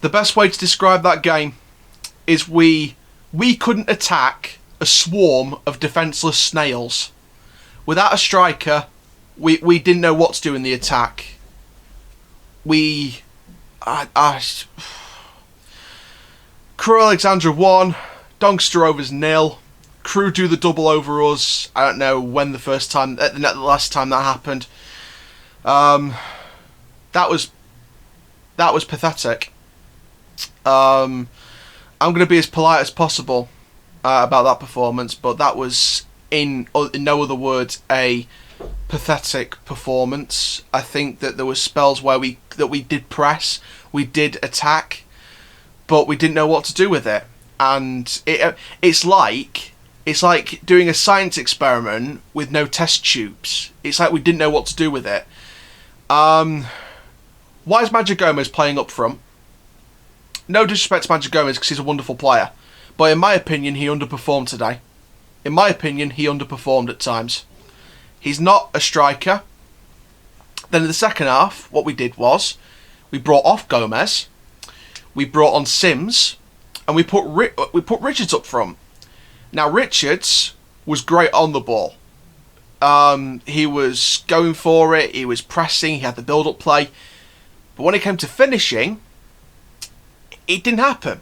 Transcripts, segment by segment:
The best way to describe that game is we couldn't attack a swarm of defenceless snails. Without a striker, we didn't know what to do in the attack. Crewe Alexandra 1, Doncaster Rovers 0. Crewe do the double over us. I don't know when the last time that happened. That was pathetic. I'm going to be as polite as possible about that performance, but that was, in no other words, a pathetic performance. I think that there were spells where we did press, we did attack, but we didn't know what to do with it. And it's like doing a science experiment with no test tubes. It's like we didn't know what to do with it. Why is Magic Gomez playing up front? No disrespect to Magic Gomez because he's a wonderful player. But in my opinion, he underperformed today. In my opinion, he underperformed at times. He's not a striker. Then in the second half, what we did was we brought off Gomez, we brought on Sims, and we put Richards up front. Now Richards was great on the ball. He was going for it, he was pressing, he had the build-up play. But when it came to finishing, it didn't happen.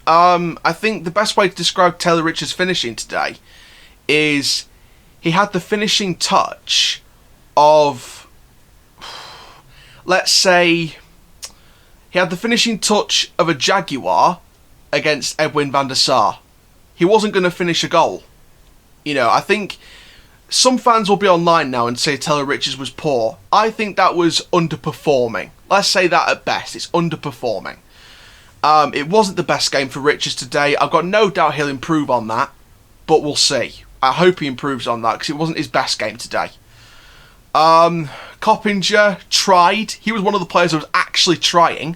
I think the best way to describe Taylor Richards' finishing today is he had the finishing touch of, let's say, he had the finishing touch of a Jaguar against Edwin van der Sar. He wasn't going to finish a goal. You know, I think some fans will be online now and say Taylor Richards was poor. I think that was underperforming. Let's say that at best. It's underperforming. It wasn't the best game for Richards today. I've got no doubt he'll improve on that, but we'll see. I hope he improves on that because it wasn't his best game today. Coppinger tried. He was one of the players who was actually trying.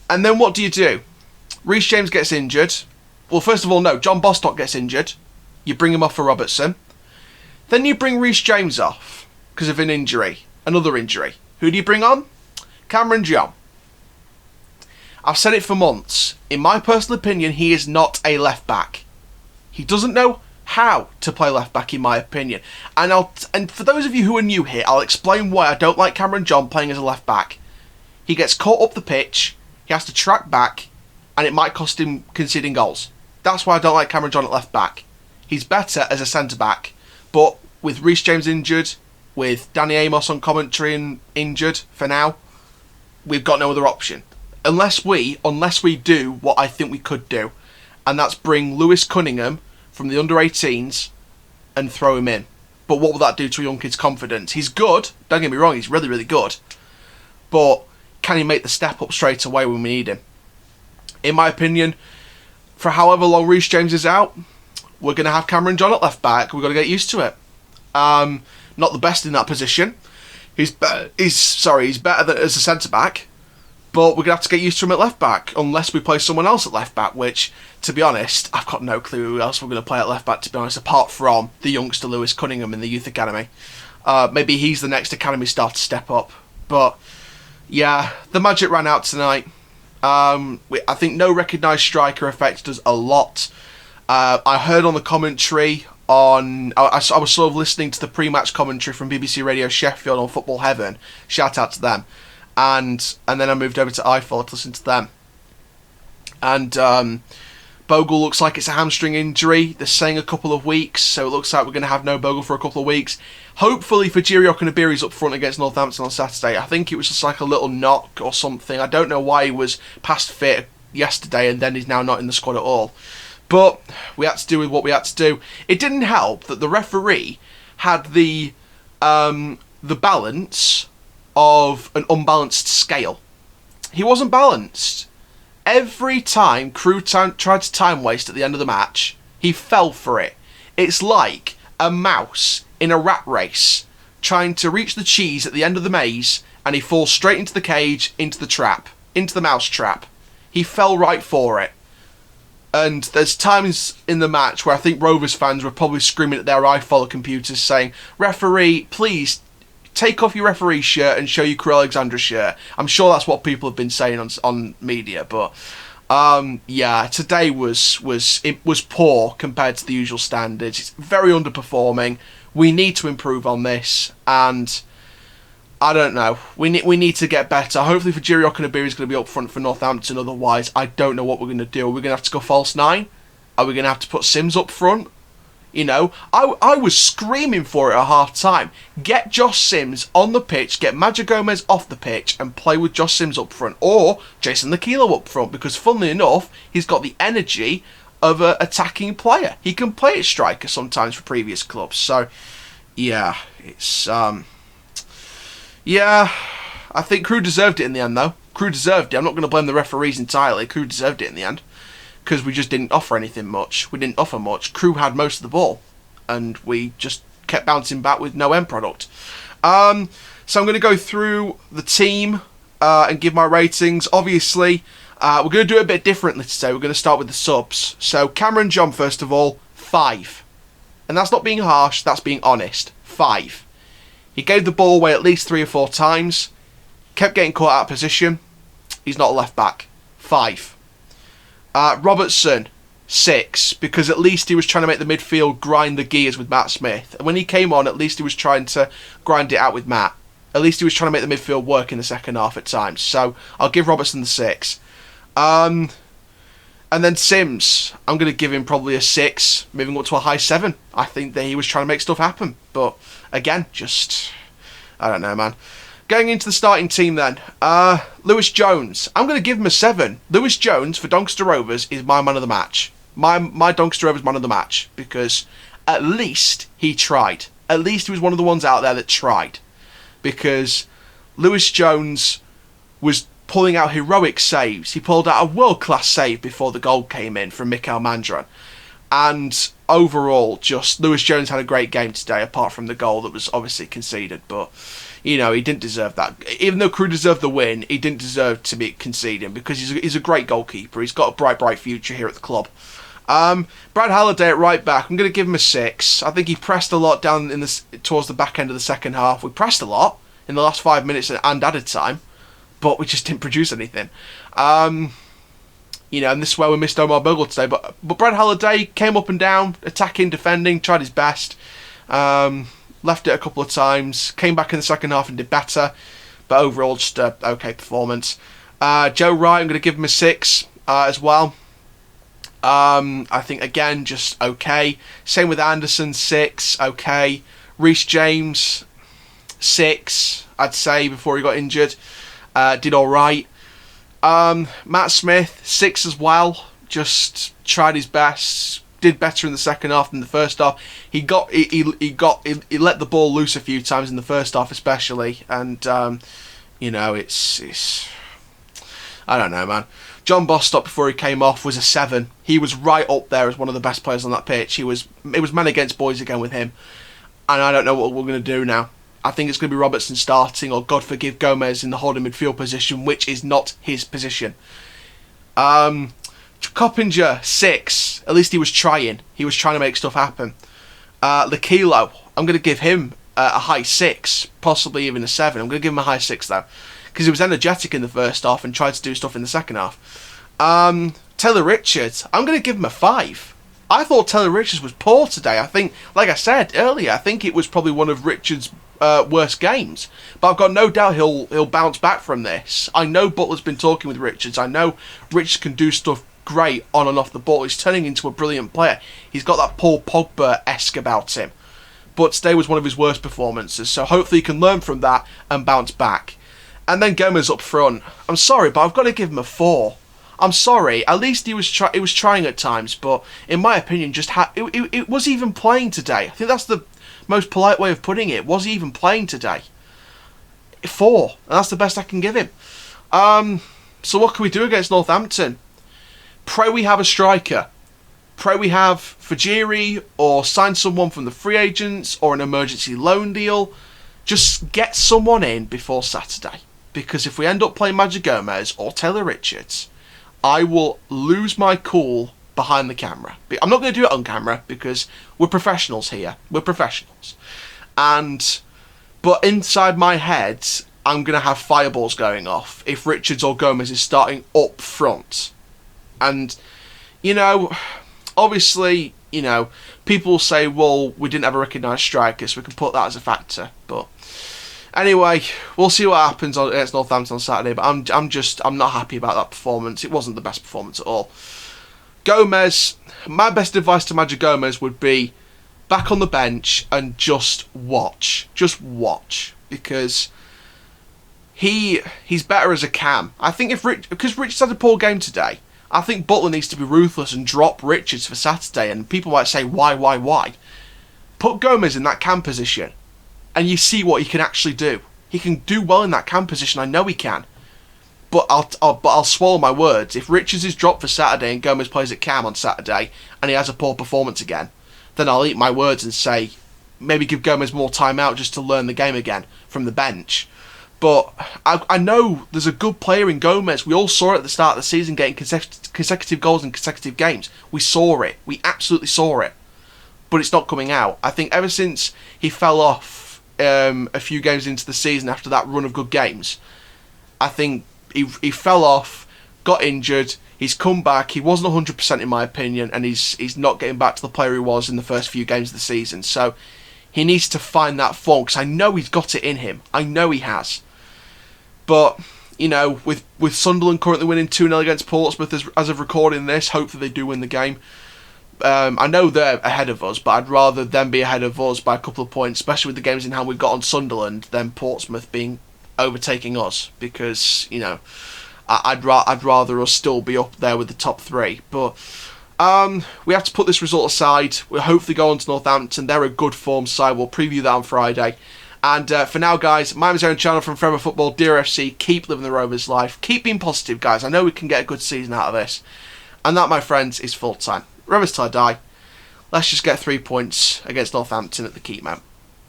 And then what do? Reece James gets injured. Well, first of all, no. John Bostock gets injured. You bring him off for Robertson. Then you bring Reece James off because of an injury. Another injury. Who do you bring on? Cameron John. I've said it for months. In my personal opinion, he is not a left back. He doesn't know how to play left back, in my opinion. And for those of you who are new here, I'll explain why I don't like Cameron John playing as a left back. He gets caught up the pitch, he has to track back, and it might cost him conceding goals. That's why I don't like Cameron John at left back. He's better as a centre back, but with Reece James injured, with Danny Amos on commentary and injured for now, we've got no other option. Unless we do what I think we could do, and that's bring Lewis Cunningham from the under-18s and throw him in. But what will that do to a young kid's confidence? He's good, don't get me wrong, he's really, really good. But can he make the step up straight away when we need him? In my opinion, for however long Reece James is out, we're going to have Cameron John at left back. We've got to get used to it. Not the best in that position. He's better than as a centre back, but we're going to have to get used to him at left back unless we play someone else at left back, which, to be honest, I've got no clue who else we're going to play at left back, to be honest, apart from the youngster Lewis Cunningham in the youth academy. Maybe he's the next academy star to step up. But yeah, the magic ran out tonight. I think no recognised striker affected us a lot. I heard on the commentary I was sort of listening to the pre-match commentary from BBC Radio Sheffield on Football Heaven. Shout out to them. And then I moved over to Eiffel to listen to them. And Bogle looks like it's a hamstring injury. They're saying a couple of weeks, so it looks like we're going to have no Bogle for a couple of weeks. Hopefully Fajiri Okunabiri's up front against Northampton on Saturday. I think it was just like a little knock or something. I don't know why he was past fit yesterday and then he's now not in the squad at all. But we had to do with what we had to do. It didn't help that the referee had the balance of an unbalanced scale. He wasn't balanced. Every time Crewe tried to time waste at the end of the match, he fell for it. It's like a mouse in a rat race trying to reach the cheese at the end of the maze, and he falls straight into the cage, into the mouse trap. He fell right for it. And there's times in the match where I think Rovers fans were probably screaming at their iFollow computers saying, "Referee, please take off your referee shirt and show your Crewe Alexandra shirt. I'm sure that's what people have been saying on media, but yeah, today was poor compared to the usual standards. It's very underperforming. We need to improve on this, and I don't know. We need to get better. Hopefully, Fajiri Okunabiri is going to be up front for Northampton. Otherwise, I don't know what we're going to do. Are we going to have to go false 9? Are we going to have to put Sims up front? You know, I was screaming for it at half-time. Get Josh Sims on the pitch, get Maja Gomez off the pitch, and play with Josh Sims up front. Or Jason Lakilo up front, because funnily enough, he's got the energy of an attacking player. He can play at striker sometimes for previous clubs. So, yeah, it's... Yeah, I think Crewe deserved it in the end, though. Crewe deserved it. I'm not going to blame the referees entirely. Crewe deserved it in the end, because we just didn't offer anything much. We didn't offer much. Crewe had most of the ball, and we just kept bouncing back with no end product. So I'm going to go through the team and give my ratings. Obviously, we're going to do it a bit differently today. We're going to start with the subs. So Cameron John, first of all, 5. And that's not being harsh, that's being honest. 5. He gave the ball away at least 3 or 4 times. Kept getting caught out of position. He's not a left back. 5. Robertson, 6. Because at least he was trying to make the midfield grind the gears with Matt Smith. And when he came on, at least he was trying to grind it out with Matt. At least he was trying to make the midfield work in the second half at times. So I'll give Robertson the 6. And then Sims, I'm going to give him probably a 6, moving up to a high 7. I think that he was trying to make stuff happen. But, again, just... I don't know, man. Going into the starting team then. Lewis Jones, I'm going to give him a 7. Lewis Jones, for Doncaster Rovers, is my man of the match. My Doncaster Rovers man of the match. Because at least he tried. At least he was one of the ones out there that tried. Because Lewis Jones was pulling out heroic saves. He pulled out a world-class save before the goal came in from Mikael Mandran. And overall, just Lewis Jones had a great game today, apart from the goal that was obviously conceded. But, you know, he didn't deserve that. Even though Crewe deserved the win, he didn't deserve to be conceding, because he's a great goalkeeper. He's got a bright future here at the club. Brad Halliday at right back, I'm going to give him a 6. I think he pressed a lot down towards the back end of the second half. We pressed a lot in the last 5 minutes and added time, but we just didn't produce anything. You know, and this is where we missed Omar Bogle today. But Brad Halliday came up and down, attacking, defending, tried his best. Left it a couple of times, came back in the second half and did better. But overall, just an okay performance. Joe Wright, I'm going to give him a 6 as well. I think, again, just okay. Same with Anderson, 6, okay. Reece James, 6, I'd say, before he got injured. Did all right. Matt Smith, 6 as well. Just tried his best. Did better in the second half than the first half. He let the ball loose a few times in the first half, especially. And you know, it's I don't know, man. John Bostock, before he came off, was a 7. He was right up there as one of the best players on that pitch. It was men against boys again with him. And I don't know what we're going to do now. I think it's going to be Robertson starting, or God forgive Gomez in the holding midfield position, which is not his position. Coppinger, 6. At least he was trying. He was trying to make stuff happen. Lakilo, I'm going to give him a high 6, possibly even a 7. I'm going to give him a high 6 though, because he was energetic in the first half and tried to do stuff in the second half. Taylor Richards, I'm going to give him a 5. I thought Taylor Richards was poor today. I think, like I said earlier, I think it was probably one of Richards' worst games. But I've got no doubt he'll bounce back from this. I know Butler's been talking with Richards. I know Richards can do stuff great on and off the ball. He's turning into a brilliant player. He's got that Paul Pogba-esque about him. But today was one of his worst performances. So hopefully he can learn from that and bounce back. And then Gomez up front. I'm sorry, but I've got to give him a 4. I'm sorry. At least he was trying at times, but in my opinion, it was even playing today. I think that's the most polite way of putting it. Was he even playing today? 4, and that's the best I can give him. So what can we do against Northampton? Pray we have a striker. Pray we have Fajiri, or sign someone from the free agents, or an emergency loan deal. Just get someone in before Saturday, because if we end up playing Maja Gomez or Taylor Richards, I will lose my cool behind the camera. I'm not going to do it on camera because we're professionals here. We're professionals. But But inside my head, I'm going to have fireballs going off if Richards or Gomez is starting up front. And, you know, obviously, you know, people will say, well, we didn't have a recognised striker, so we can put that as a factor. But anyway, we'll see what happens against Northampton on Saturday. But I'm not happy about that performance. It wasn't the best performance at all. Gomez, my best advice to Madger Gomez would be back on the bench and just watch. Just watch. Because he's better as a cam. I think because Richards had a poor game today, I think Butler needs to be ruthless and drop Richards for Saturday. And people might say, why? Put Gomez in that cam position and you see what he can actually do. He can do well in that cam position. I know he can. But I'll swallow my words. If Richards is dropped for Saturday and Gomez plays at cam on Saturday and he has a poor performance again, then I'll eat my words and say maybe give Gomez more time out just to learn the game again from the bench. But I know there's a good player in Gomez. We all saw it at the start of the season getting consecutive goals in consecutive games. We saw it. We absolutely saw it. But it's not coming out. I think ever since he fell off a few games into the season after that run of good games, I think he fell off, got injured, he's come back, he wasn't 100% in my opinion, and he's not getting back to the player he was in the first few games of the season. So he needs to find that form, because I know he's got it in him. I know he has. But, you know, with Sunderland currently winning 2-0 against Portsmouth as of recording this, hopefully they do win the game. I know they're ahead of us, but I'd rather them be ahead of us by a couple of points, especially with the games in hand we've got on Sunderland, than Portsmouth overtaking us, because, you know, I'd rather us still be up there with the top three. But we have to put this result aside. We'll hopefully go on to Northampton. They're a good form side. We'll preview that on Friday. And for now, guys, my name's Aaron Chandler from Forever Football, Dear FC. Keep living the Rovers life. Keep being positive, guys. I know we can get a good season out of this. And that, my friends, is full time. Rovers till I die. Let's just get 3 points against Northampton at the Keep, man.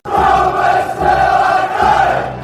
Rovers till I die!